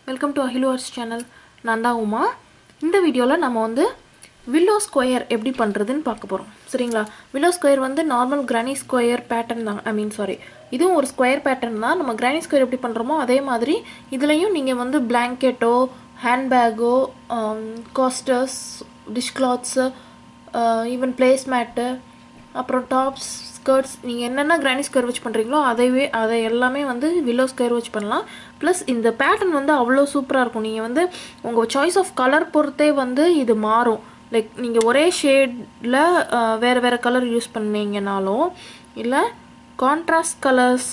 Welcome to AhiluArts channel. நான் தான் உமா. இந்த வீடியோல நம்ம வந்து willow square எப்படி பண்றதுன்னு பார்க்க போறோம். சரிங்களா? willow square வந்து நார்மல் granny square pattern தான். இதுவும் ஒரு ஸ்கொயர் பேட்டர்ன் தான். நம்ம granny square எப்படி பண்றோமோ அதே மாதிரி இதுலயும் நீங்க வந்து blanket-ஓ, handbag-ஓ, coasters, dishcloths, even placemat, அப்புறம் tops, skirts நீங்க என்னென்ன granny square வச்சு பண்றீங்களோ அதை எல்லாமே வந்து willow square வச்சு பண்ணலாம். ப்ளஸ் இந்த பேட்டர்ன் வந்து அவ்வளோ சூப்பரா இருக்கும். நீங்க வந்து உங்க சாய்ஸ் ஆஃப் கலர் பொறுத்தே வந்து இது மாறும். லைக் நீங்க ஒரே ஷேட்ல வேற வேற கலர் யூஸ் பண்ணீங்கனாலும் இல்ல கான்ட்ராஸ்ட் கலர்ஸ்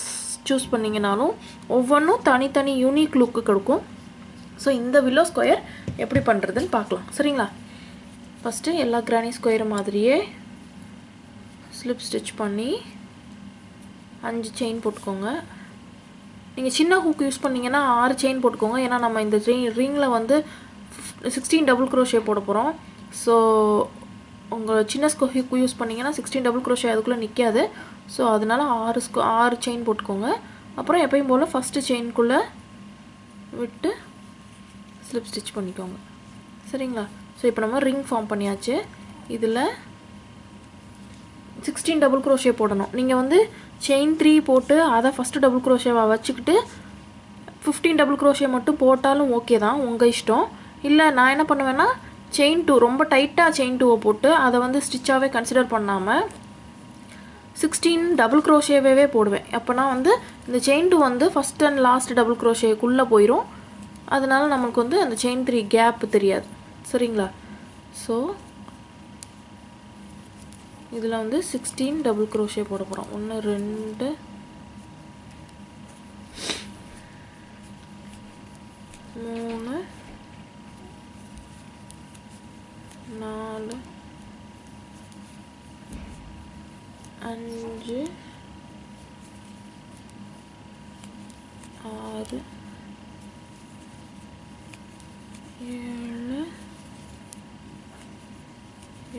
சூஸ் பண்ணீங்கனாலும் ஒவ்வொன்றும் தனித்தனி யூனிக் லுக் கொடுக்கும். ஸோ இந்த willow square எப்படி பண்றதுன்னு பார்க்கலாம். சரிங்களா? ஃபர்ஸ்ட் எல்லா granny square மாதிரியே slip stitch பண்ணி 5 செயின் போட்டுக்கோங்க. நீங்க சின்ன ஹூக் யூஸ் பண்ணீங்கன்னா 6 செயின் போட்டுக்கோங்க. ஏன்னா நம்ம இந்த ரிங்ல வந்து 16 டபுள் crochet போட போறோம். சோ உங்க சின்ன ஹூக் யூஸ் பண்ணீங்கன்னா 16 டபுள் crochet அதுக்குள்ள நிக்காது. சோ அதனால 6 செயின் போட்டுக்கோங்க. அப்புறம் எப்பவும் போல ஃபர்ஸ்ட் செயின்க்குள்ள விட்டு slip stitch பண்ணிக்கோங்க. சரிங்களா? சோ இப்போ நம்ம ரிங் ஃபார்ம் பண்ணியாச்சு. இதுல 16 டபுள் crochet போடணும். நீங்க வந்து chain 3 போட்டு அத first டபுள் crochetவா வச்சிட்டு 15 டபுள் crochet மட்டும் போட்டாலும் ஓகே தான், உங்க இஷ்டம். இல்ல நான் என்ன பண்ணுவேன்னா chain 2 ரொம்ப டைட்டா chain 2 போட்டு அத வந்து ஸ்டிச்சாவே கன்சிடர் பண்ணாம 16 டபுள் crochetவே போடுவேன். அப்பனா வந்து இந்த chain 2 வந்து first and last double crochet குள்ள போயிடும். அதனால நமக்கு வந்து அந்த chain 3 கேப் தெரியாது. சரிங்களா? சோ இதுல வந்து 16 டபுள் crochet போட போறோம். 1 2 3 4 5 6 7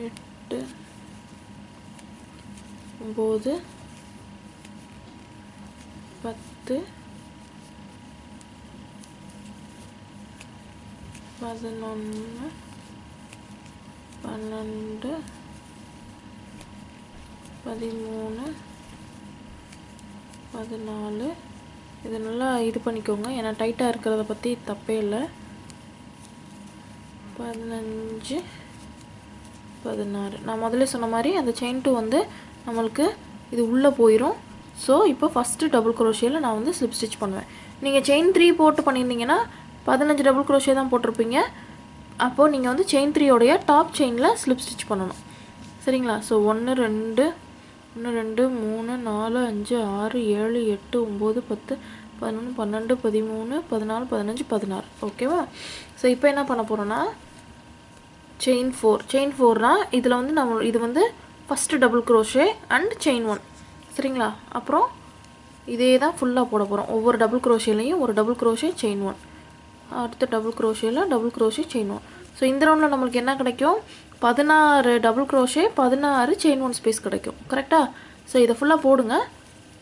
8 9 10 11 12 13 14 இது நல்லா இது பண்ணிக்கோங்க. ஏன்னா டைட்டா இருக்குறத பத்தி தப்பே இல்ல. 15 16 நான் முதல்ல சொன்ன மாதிரி அந்த chain 2 வந்து நமக்கு இது உள்ள போயிடும். சோ இப்போ ஃபர்ஸ்ட் டபுள் crochetல நான் வந்து slip stitch பண்ணுவேன். நீங்க chain 3 போட்டு பண்ணிருந்தீங்கன்னா 15 டபுள் crochet தான் போட்டுருப்பீங்க. அப்போ நீங்க வந்து chain 3 உடைய டாப் செயின்ல slip stitch பண்ணனும். சரிங்களா? சோ 1 2 1 2 3 4 5 6 7 8 9 10 11 12 13 14 15 16 ஓகேவா? சோ இப்போ என்ன பண்ண போறோம்னா chain 4 னா இதுல வந்து நம்ம இது வந்து first double crochet and chain 1. சரிங்களா? அப்புறம் இதே தான் ஃபுல்லா போட போறோம். ஒவ்வொரு டபுள் crochetலயும் ஒரு டபுள் crochet chain 1. அடுத்த டபுள் crochetல டபுள் crochet chain 1. சோ இந்த ரவுண்ட்ல நமக்கு என்ன கிடைக்கும்? 16 டபுள் crochet 16 chain 1 ஸ்பேஸ் கிடைக்கும். கரெக்ட்டா? சோ இத ஃபுல்லா போடுங்க.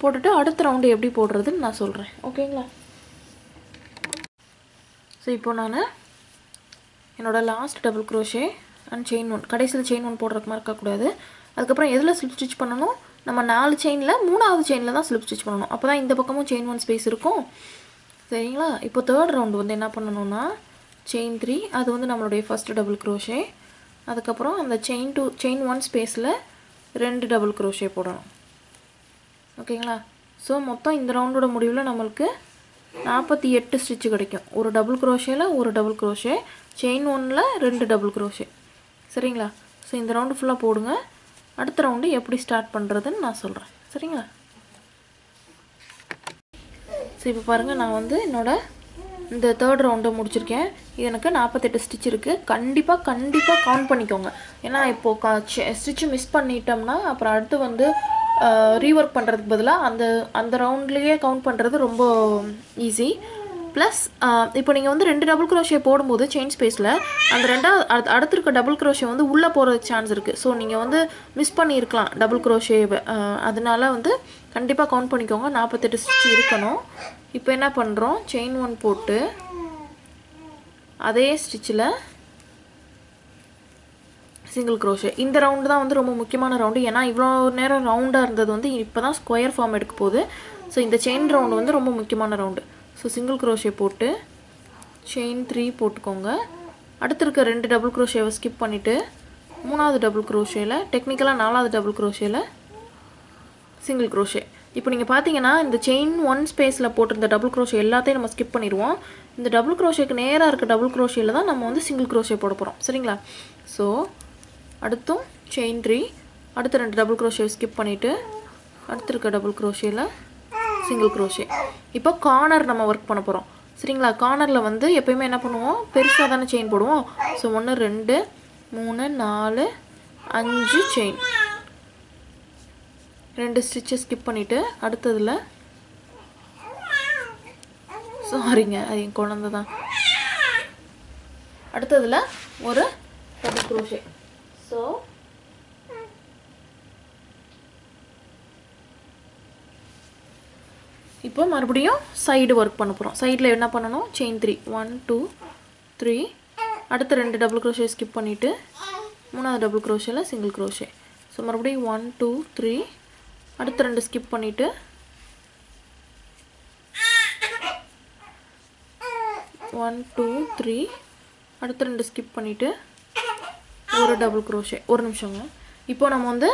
போட்டுட்டு அடுத்த ரவுண்ட் எப்படி போடுறதுன்னு நான் சொல்றேன். ஓகேங்களா? சோ இப்போ நான் என்னோட last double crochet and chain 1 கடைசில chain 1 போடுறதுக்கு மறக்க கூடாது. அதுக்கு அப்புறம் எதுல slip stitch பண்ணனும்? நம்ம 4 செயின்ல மூணாவது செயின்ல தான் slip stitch பண்ணனும். அப்பதான் இந்த பக்கமும் chain 1 ஸ்பேஸ் இருக்கும். சரிங்களா? இப்போ third round வந்து என்ன பண்ணனும்னா chain 3 அது வந்து நம்மளுடைய first double crochet. அதுக்கு அப்புறம் அந்த chain 1 ஸ்பேஸ்ல 2 double crochet போடணும். ஓகேங்களா? சோ மொத்தம் இந்த ரவுண்டோட முடிவுல நமக்கு 48 ஸ்டிட்ச் கிடைக்கும். ஒரு டபுள் crochetல ஒரு double crochet, chain 1ல 2 double crochet. சரிங்களா? சோ இந்த ரவுண்ட் ஃபுல்லா போடுங்க. அடுத்த ரவுண்ட் எப்படி ஸ்டார்ட் பண்றதுன்னு நான் சொல்றேன். சரிங்களா? சோ இப்போ பாருங்க நான் வந்து என்னோட இந்த third ரவுண்ட முடிச்சிருக்கேன். இது எனக்கு 48 ஸ்டிட்ச் இருக்கு. கண்டிப்பா கவுண்ட் பண்ணிக்கோங்க. ஏன்னா இப்போ ஸ்டிட்ச் மிஸ் பண்ணிட்டோம்னா அப்புறம் அடுத்து வந்து ரீவொர்க் பண்றதுக்கு பதிலா அந்த ரவுண்ட்லயே கவுண்ட் பண்றது ரொம்ப ஈஸி. ப்ளஸ் இப்போ நீங்க வந்து 2 டபுள் crochet போடும்போது செயின் ஸ்பேஸ்ல அந்த அடுத்து இருக்க டபுள் crochet வந்து உள்ள போறதுக்கு சான்ஸ் இருக்கு. சோ நீங்க வந்து மிஸ் பண்ணிருக்கலாம் டபுள் crochet. அதனால வந்து கண்டிப்பா கவுண்ட் பண்ணிக்கோங்க. 48 ஸ்டிட்ச் இருக்கணும். இப்போ என்ன பண்றோம்? செயின் 1 போட்டு அதே ஸ்டிச்சில் சிங்கிள் crochet. இந்த ரவுண்டு தான் வந்து ரொம்ப முக்கியமான ரவுண்டு. ஏன்னா இவ்வளோ நேரம் ரவுண்டாக இருந்தது வந்து இப்போ தான் ஸ்கொயர் ஃபார்ம் எடுக்க போகுது. ஸோ இந்த செயின் ரவுண்டு வந்து ரொம்ப முக்கியமான ரவுண்டு. ஸோ சிங்கிள் crochet போட்டு செயின் 3 போட்டுக்கோங்க. அடுத்து இருக்க 2 டபுள் crochetவை ஸ்கிப் பண்ணிவிட்டு 3வது டபுள் crochetல டெக்னிக்கலாக 4வது டபுள் crochetல சிங்கிள் crochet. இப்போ நீங்கள் பார்த்தீங்கன்னா இந்த செயின் 1 ஸ்பேஸில் போட்டிருந்த டபுள் crochet எல்லாத்தையும் நம்ம ஸ்கிப் பண்ணிடுவோம். இந்த டபுள் crochetக்கு நேராக இருக்க டபுள் crochetல தான் நம்ம வந்து சிங்கிள் crochet போட போகிறோம். சரிங்களா? ஸோ அடுத்தும் செயின் 3 அடுத்த 2 டபுள் crochet ஸ்கிப் பண்ணிவிட்டு அடுத்து இருக்க டபுள் crochetல சிங்கிள் crochet. இப்போ கார்னர் நம்ம ஒர்க் பண்ண போகிறோம். சரிங்களா? கார்னரில் வந்து எப்பயுமே என்ன பண்ணுவோம், பெருசாக தானே செயின் போடுவோம். ஸோ 1 2 3 4 5 செயின், 2 ஸ்டிச்சஸ் ஸ்கிப் பண்ணிவிட்டு அடுத்ததில் சாரிங்க அது என் குழந்தை தான், அடுத்ததில் ஒரு டபுள் crochet. ஸோ இப்போ மறுபடியும் சைடு ஒர்க் பண்ண போகிறோம். சைடில் என்ன பண்ணணும், செயின் 3 1 2 3 அடுத்த 2 டபுள் crochet ஸ்கிப் பண்ணிவிட்டு 3வது டபுள் crochetல சிங்கிள் crochet. ஸோ மறுபடியும் 1 2 3 அடுத்த 2 ஸ்கிப் பண்ணிவிட்டு 1 2 3 அடுத்த 2 ஸ்கிப் பண்ணிவிட்டு ஒரு டபுள் crochet. ஒரு நிமிஷங்க. இப்போ நம்ம வந்து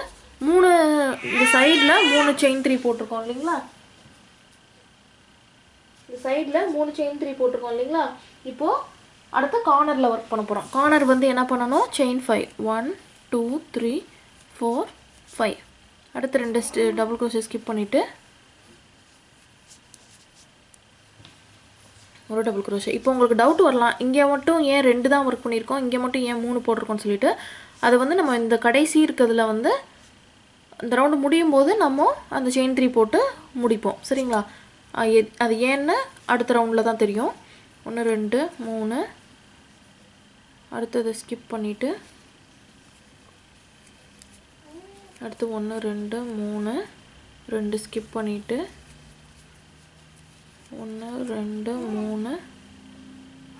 இந்த சைடில் 3 செயின் 3 போட்டிருக்கோம் இல்லைங்களா, இந்த சைடில் 3 செயின் 3 போட்டிருக்கோம் இல்லைங்களா. இப்போது அடுத்த கார்னரில் ஒர்க் பண்ண போகிறோம். கார்னர் வந்து என்ன பண்ணணும், செயின் 5 1 2 3 4 5 அடுத்த 2 டபுள் crochet ஸ்கிப் பண்ணிவிட்டு ஒரு டபுள் crochet. இப்போ உங்களுக்கு டவுட் வரலாம், இங்கே மட்டும் ஏன் 2 தான் ஒர்க் பண்ணியிருக்கோம், இங்கே மட்டும் ஏன் 3 போட்டிருக்கோம்னு சொல்லிட்டு. அது வந்து நம்ம இந்த கடைசி இருக்கிறதுல வந்து இந்த ரவுண்டு முடியும் போது நம்ம அந்த செயின் 3 போட்டு முடிப்போம். சரிங்களா? அது ஏன்னு அடுத்த ரவுண்டில் தான் தெரியும். 1 2 3 அடுத்ததை ஸ்கிப் பண்ணிவிட்டு அடுத்து 1 2 3 2 ஸ்கிப் பண்ணிவிட்டு 1 2 3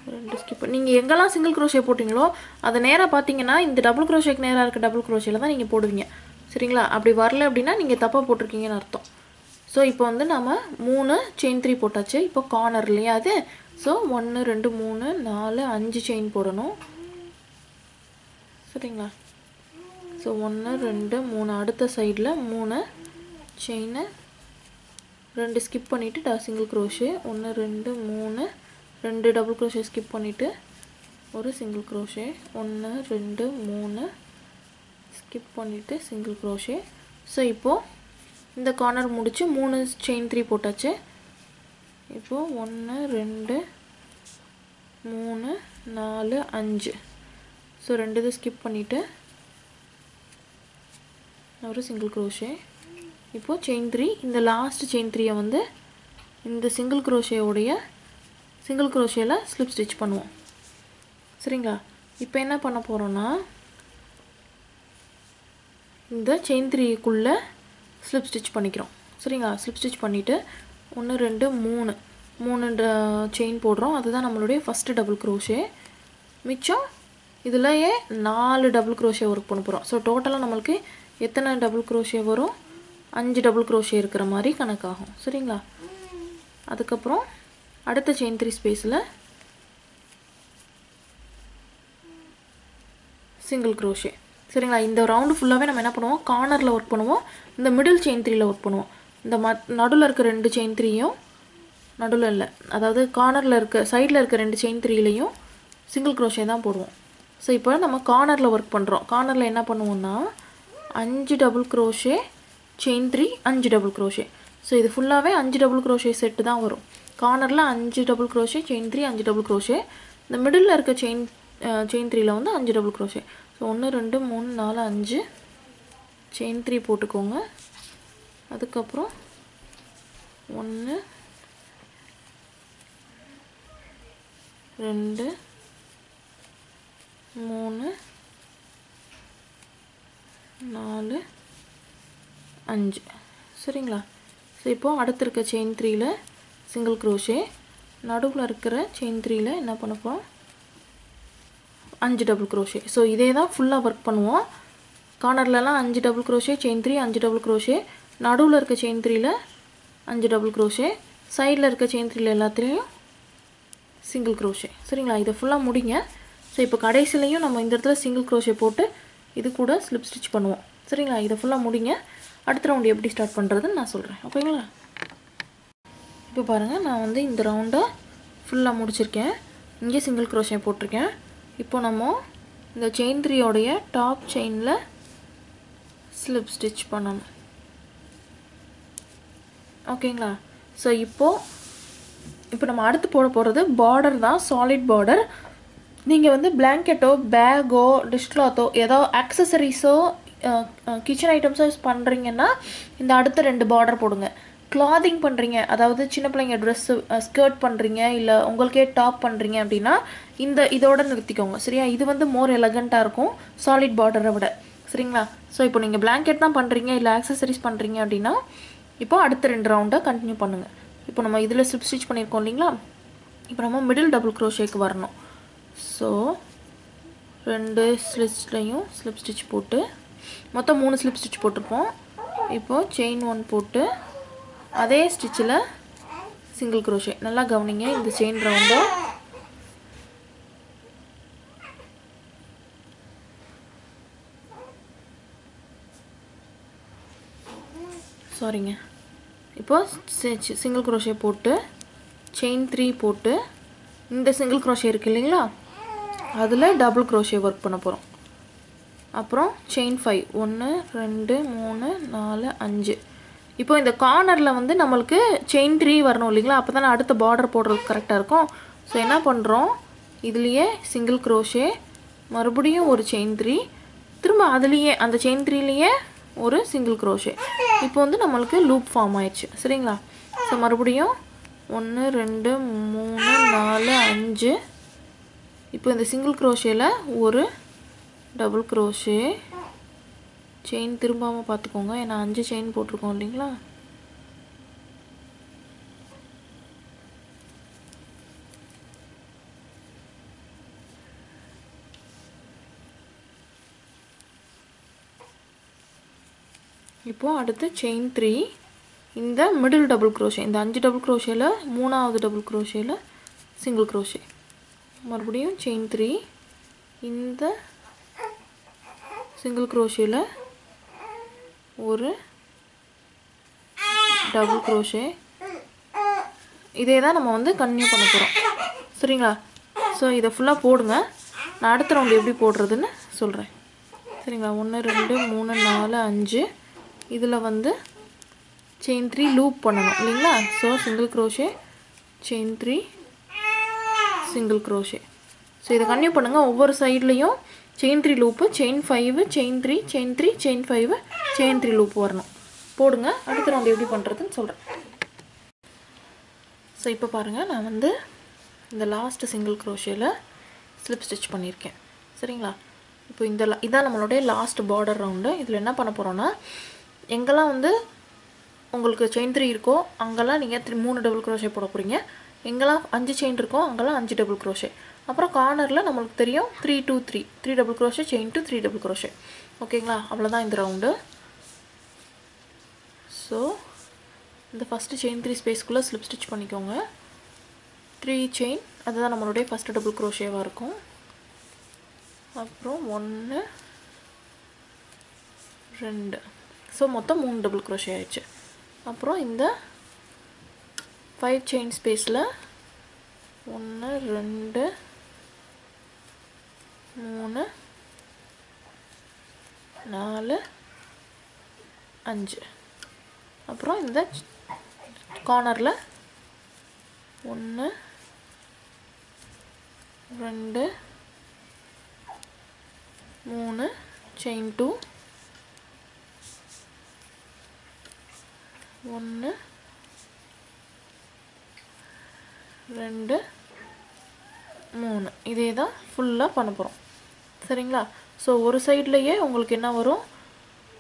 2 ஸ்கிப். நீங்கள் எங்கெல்லாம் சிங்கிள் crochet போட்டிங்களோ அதை நேராக பார்த்தீங்கன்னா இந்த டபுள் crochetக்கு நேராக இருக்க டபுள் crochetல தான் நீங்கள் போடுவீங்க. சரிங்களா? அப்படி வரல அப்படின்னா நீங்கள் தப்பாக போட்டிருக்கீங்கன்னு அர்த்தம். ஸோ இப்போ வந்து நம்ம 3 செயின் 3 போட்டாச்சு. இப்போ கார்னர் இல்லையா அது. ஸோ 1 2 3 4 5 செயின் போடணும். சரிங்களா? ஸோ 1 2 3 அடுத்த சைடில் 3 செயின் 2 ஸ்கிப் பண்ணிவிட்டு single crochet 1 2 3 2 double crochet skip பண்ணிவிட்டு ஒரு சிங்கிள் crochet 1 2 3 ஸ்கிப் பண்ணிவிட்டு சிங்கிள் crochet. ஸோ இப்போது இந்த கார்னர் முடிச்சு 3 செயின் 3 போட்டாச்சு. இப்போது 1 2 3 4 5 ஸோ 2 இது ஸ்கிப் பண்ணிவிட்டு ஒரு சிங்கிள் crochet. இப்போது செயின் 3 இந்த லாஸ்ட் செயின் 3 வந்து இந்த சிங்கிள் crochetல ஸ்லிப் ஸ்டிச் பண்ணுவோம். சரிங்களா? இப்போ என்ன பண்ண போகிறோன்னா இந்த செயின் 3க்குள்ளே ஸ்லிப் ஸ்டிச் பண்ணிக்கிறோம். சரிங்களா? ஸ்லிப் ஸ்டிச் பண்ணிவிட்டு 1 2 3 செயின் போடுறோம். அதுதான் நம்மளுடைய ஃபஸ்ட்டு டபுள் crochet. மிச்சம் இதுலையே 4 டபுள் crochet ஒர்க் பண்ண போகிறோம். ஸோ டோட்டலாக நம்மளுக்கு எத்தனை டபுள் crochet வரும், 5 டபுள் crochet இருக்கிற மாதிரி கணக்காகும். சரிங்களா? அதுக்கப்புறம் அடுத்த செயின் 3 ஸ்பேஸில் சிங்கிள் crochet. சரிங்களா? இந்த ரவுண்டு ஃபுல்லாகவே நம்ம என்ன பண்ணுவோம், கார்னரில் ஒர்க் பண்ணுவோம். இந்த மிடில் செயின் 3ல ஒர்க் பண்ணுவோம். இந்த நடுவில் இருக்க 2 செயின் 3யும் நடுவில் இல்லை, அதாவது கார்னரில் இருக்க சைடில் இருக்க 2 செயின் 3லையும் சிங்கிள் crochet தான் போடுவோம். ஸோ இப்போ நம்ம கார்னரில் ஒர்க் பண்ணுறோம். கார்னரில் என்ன பண்ணுவோம்னா 5 double crochet chain 3 5 double crochet. So இது ஃபுல்லாகவே 5 டபுள் crochet செட்டு தான் வரும். கார்னரில் 5 double crochet chain 3 5 double crochet. இந்த மிடில் இருக்க செயின் 3ல வந்து 5 டபுள் crochet. ஸோ 1 2 3 4 5 செயின் 3 போட்டுக்கோங்க. அதுக்கப்புறம் 1 2 3 4 5. சரிங்களா? ஸோ இப்போது அடுத்து இருக்க செயின் 3ல சிங்கிள் crochet, நடுவில் இருக்கிற செயின் 3ல என்ன பண்ண போகிறோம், 5 டபுள் crochet. ஸோ இதே தான் ஃபுல்லாக ஒர்க் பண்ணுவோம். கார்னர்லலாம் 5 double crochet, chain 3, 5 double crochet, நடுவில் இருக்க செயின் 3ல 5 டபுள் crochet, சைடில் இருக்க செயின் 3ல எல்லாத்துலேயும் சிங்கிள் crochet. சரிங்களா, இதை ஃபுல்லாக முடிங்க. ஸோ இப்போ கடைசிலையும் நம்ம இந்த இடத்துல சிங்கிள் crochet போட்டு இது கூட ஸ்லிப் ஸ்டிச் பண்ணுவோம். சரிங்களா, இதை ஃபுல்லாக முடிங்க. அடுத்த ரவுண்டு எப்படி ஸ்டார்ட் பண்ணுறதுன்னு நான் சொல்கிறேன். ஓகேங்களா, இப்போ பாருங்கள், நான் வந்து இந்த ரவுண்டை ஃபுல்லாக முடிச்சிருக்கேன். இங்கே சிங்கிள் crochet போட்டிருக்கேன். இப்போ நம்ம இந்த செயின் 3யோடைய டாப் செயினில் ஸ்லிப் ஸ்டிச் பண்ணணும். ஓகேங்களா, ஸோ இப்போ நம்ம அடுத்து போட போகிறது பார்டர் தான், சாலிட் பார்டர். நீங்கள் வந்து பிளாங்கெட்டோ பேக்கோ டிஷ் கிளாத்தோ ஏதோ ஆக்சசரிஸோ கிச்சன் ஐட்டம்ஸோ யூஸ் பண்ணுறீங்கன்னா இந்த அடுத்த 2 பார்டர் போடுங்க. கிளாத்திங் பண்ணுறீங்க, அதாவது சின்ன பிள்ளைங்க ட்ரெஸ்ஸு ஸ்கர்ட் பண்ணுறீங்க, இல்லை உங்களுக்கே டாப் பண்ணுறீங்க அப்படின்னா இதோட நிறுத்திக்கோங்க. சரியா, இது வந்து மோர் எலகண்ட்டாக இருக்கும் சாலிட் பார்டரை விட. சரிங்களா, ஸோ இப்போ நீங்கள் பிளாங்கெட் தான் பண்ணுறீங்க இல்லை ஆக்சசரிஸ் பண்ணுறீங்க அப்படின்னா இப்போ அடுத்த 2 ரவுண்டை கண்டினியூ பண்ணுங்கள். இப்போ நம்ம இதில் ஸ்லிப் ஸ்டிச் பண்ணியிருக்கோம் இல்லைங்களா, இப்போ நம்ம மிடில் டபுள் crochetக்கு வரணும். ஸோ 2 ஸ்லிட்ஸ்லையும் ஸ்லிப் ஸ்டிச் போட்டு மொத்தம் 3 ஸ்லிப் ஸ்டிச் போட்டிருப்போம். இப்போது செயின் 1 போட்டு அதே ஸ்டிச்சில் சிங்கிள் crochet. நல்லா கவனிங்க இந்த செயின் ரவுண்டை. சாரிங்க, இப்போ சிங்கிள் crochet போட்டு செயின் 3 போட்டு இந்த சிங்கிள் crochet இருக்குது இல்லைங்களா, அதில் டபுள் crochet ஒர்க் பண்ண போகிறோம். அப்புறம் செயின் 5 1 2 3 4 5. இப்போ இந்த கார்னரில் வந்து நம்மளுக்கு செயின் 3 வரணும் இல்லைங்களா, அப்போ தானே அடுத்த பார்டர் போடுறதுக்கு கரெக்டாக இருக்கும். ஸோ என்ன பண்ணுறோம், இதுலேயே சிங்கிள் crochet, மறுபடியும் ஒரு செயின் 3, திரும்ப அதுலேயே அந்த செயின் 3லேயே ஒரு சிங்கிள் crochet. இப்போ வந்து நம்மளுக்கு லூப் ஃபார்ம் ஆயிடுச்சு. சரிங்களா, ஸோ மறுபடியும் 1 2 3 4 5. இப்போ இந்த சிங்கிள் crochetல ஒரு டபுள் crochet, செயின் திரும்பாமல் பார்த்துக்கோங்க, ஏன்னா 5 செயின் போட்டிருக்கோம் இல்லைங்களா. இப்போது அடுத்து செயின் 3, இந்த மிடில் டபுள் crochet, இந்த 5 டபுள் crochetல 3ஆவது டபுள் crochetல சிங்கிள் crochet, மறுபடியும் செயின் 3, இந்த சிங்கிள் crochetல ஒரு டபுள் crochet. இதே தான் நம்ம வந்து கண்டினியூ பண்ண போகிறோம். சரிங்களா, ஸோ இதை ஃபுல்லாக போடுங்க. நான் அடுத்த ரவுண்டு எப்படி போடுறதுன்னு சொல்கிறேன். சரிங்களா, 1 2 3 4 5. இதில் வந்து செயின் 3 லூப் பண்ணணும் இல்லைங்களா. So single crochet, chain 3, single crochet. So இதை கண்டினியூ பண்ணுங்கள். ஒவ்வொரு சைட்லேயும் chain 3 loop, chain 5, chain 3, chain 3, chain 5, chain 3 loop வரணும். போடுங்க. அடுத்த ரவுண்டு எப்படி பண்ணுறதுன்னு சொல்கிறேன். ஸோ இப்போ பாருங்கள், நான் வந்து இந்த லாஸ்ட்டு சிங்கிள் crochetல ஸ்லிப் ஸ்டிச் பண்ணியிருக்கேன். சரிங்களா, இப்போ இதான் நம்மளுடைய லாஸ்ட் பார்டர் ரவுண்டு. இதில் என்ன பண்ண போகிறோன்னா, எங்கெல்லாம் வந்து உங்களுக்கு செயின் 3 இருக்கோ அங்கெல்லாம் நீங்கள் 3 டபுள் crochet போட போகிறீங்க. எங்கெல்லாம் 5 செயின் இருக்கோ அங்கெல்லாம் 5 டபுள் crochet. அப்புறம் கார்னரில் நம்மளுக்கு தெரியும் 3 2 3 3 double crochet, chain 2, 3 double crochet. ஓகேங்களா, அவ்வளோதான் இந்த ரவுண்டு. ஸோ இந்த ஃபஸ்ட்டு செயின் 3 ஸ்பேஸ்க்குள்ளே ஸ்லிப் ஸ்டிச் பண்ணிக்கோங்க. 3 செயின், அதுதான் நம்மளுடைய ஃபஸ்ட்டு டபுள் crochetவாக இருக்கும். அப்புறம் 1 2, ஸோ மொத்தம் 3 டபுள் crochet ஆயிடுச்சு. அப்புறம் இந்த 5 செயின் ஸ்பேஸில் 1 2 3 4 5. அப்புறம் இந்த கார்னரில் 1 2 3 செயின் 2, 1 2 3. இதே தான் ஃபுல்லாக பண்ண போகிறோம். சரிங்களா, ஸோ ஒரு சைட்லேயே உங்களுக்கு என்ன வரும்,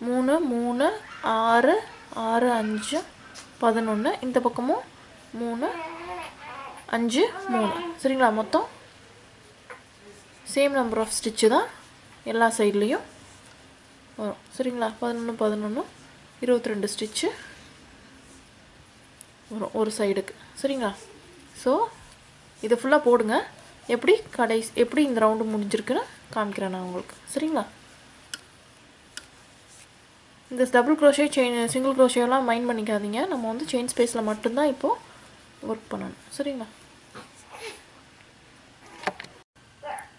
3 3 6 6 5 11. இந்த பக்கமும் 3 5 3. சரிங்களா, மொத்தம் சேம் நம்பர் ஆஃப் ஸ்டிச்சு தான் எல்லா சைட்லேயும் வரும். சரிங்களா? 11 11 22 ஸ்டிச்சு வரும் ஒரு சைடுக்கு. சரிங்களா? ஸோ இதை ஃபுல்லாக போடுங்க. எப்படி இந்த ரவுண்டு முடிஞ்சிருக்குன்னு காமிக்கிறேன் நான் உங்களுக்கு. சரிங்களா? இந்த டபுள் க்ரோஷே சிங்கிள் க்ரோஷேலாம் மைண்ட் பண்ணிக்காதீங்க. நம்ம வந்து செயின் ஸ்பேஸில் மட்டும்தான் இப்போது ஒர்க் பண்ணணும். சரிங்களா?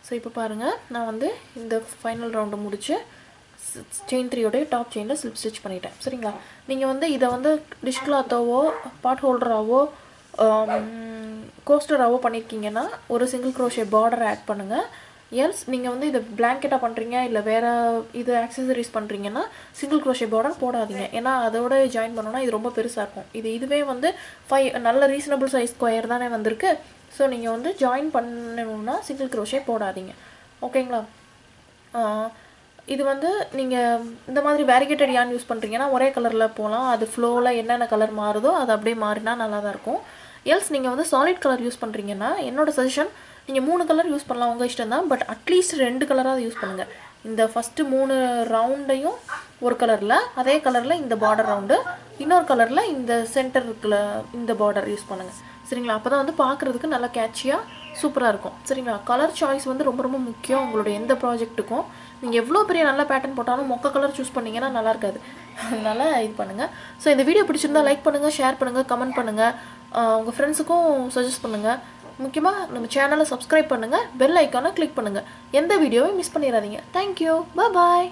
ஸோ இப்போ பாருங்கள், நான் வந்து இந்த ஃபைனல் ரவுண்டை முடிச்சு செயின் 3 டாப் செயினில் ஸ்லிப் ஸ்டிச் பண்ணிட்டேன். சரிங்களா? நீங்கள் வந்து இதை வந்து டிஷ் கிளாத்தாவோ பாட் ஹோல்டராகவோ கோஸ்டராகவோ பண்ணியிருக்கீங்கன்னா ஒரு சிங்கிள் க்ரோஷே பார்டர் ஆட் பண்ணுங்கள். எல்ஸ் நீங்கள் வந்து இதை பிளாங்கெட்டாக பண்ணுறீங்க இல்லை வேறு இது ஆக்சசரிஸ் பண்ணுறீங்கன்னா சிங்கிள் க்ரோஷே பார்டர் போடாதீங்க. ஏன்னா அதோட ஜாயின் பண்ணோன்னா இது ரொம்ப பெருசாக இருக்கும். இதுவே வந்து நல்ல ரீசனபிள் சைஸ் ஸ்கொயர் தானே வந்திருக்கு. ஸோ நீங்கள் வந்து ஜாயின் பண்ணணுன்னா சிங்கிள் க்ரோஷே போடாதீங்க. ஓகேங்களா? இது வந்து நீங்கள் இந்த மாதிரி வேரிகேட்டட் யான் யூஸ் பண்ணுறீங்கன்னா ஒரே கலரில் போகலாம். அது ஃப்ளோவில் என்னென்ன கலர் மாறுதோ அது அப்படியே மாறினா நல்லா தான் இருக்கும். எல்ஸ் நீங்கள் வந்து சாலிட் கலர் யூஸ் பண்ணுறீங்கன்னா என்னோட சஜஷன், நீங்கள் 3 கலர் யூஸ் பண்ணலாம், உங்கள் இஷ்டம் தான். பட் அட்லீஸ்ட் 2 கலராக யூஸ் பண்ணுங்கள். இந்த ஃபஸ்ட்டு 3 ரவுண்டையும் ஒரு கலரில், அதே கலரில் இந்த பார்டர் ரவுண்டு, இன்னொரு கலரில் இந்த சென்டருக்குள்ள இந்த பார்டர் யூஸ் பண்ணுங்கள். சரிங்களா? அப்போ தான் வந்து பார்க்குறதுக்கு நல்லா கேட்சியாக சூப்பராக இருக்கும். சரிங்களா? கலர் சாய்ஸ் வந்து ரொம்ப ரொம்ப முக்கியம் உங்களோட எந்த ப்ராஜெக்ட்டுக்கும். நீங்கள் எவ்வளோ பெரிய நல்ல பேட்டர்ன் போட்டாலும் மொக்க கலர் சூஸ் பண்ணிங்கன்னா நல்லா இருக்காது. அதனால் இது பண்ணுங்கள். ஸோ இந்த வீடியோ பிடிச்சிருந்தா லைக் பண்ணுங்கள், ஷேர் பண்ணுங்கள், கமெண்ட் பண்ணுங்கள், உங்கள் ஃப்ரெண்ட்ஸுக்கும் சஜஸ்ட் பண்ணுங்கள். முக்கியமாக நம்ம சேனலை சப்ஸ்கிரைப் பண்ணுங்கள், பெல் ஐக்கானை கிளிக் பண்ணுங்கள். எந்த வீடியோவையும் மிஸ் பண்ணிடாதீங்க. தேங்க்யூ. பாய்.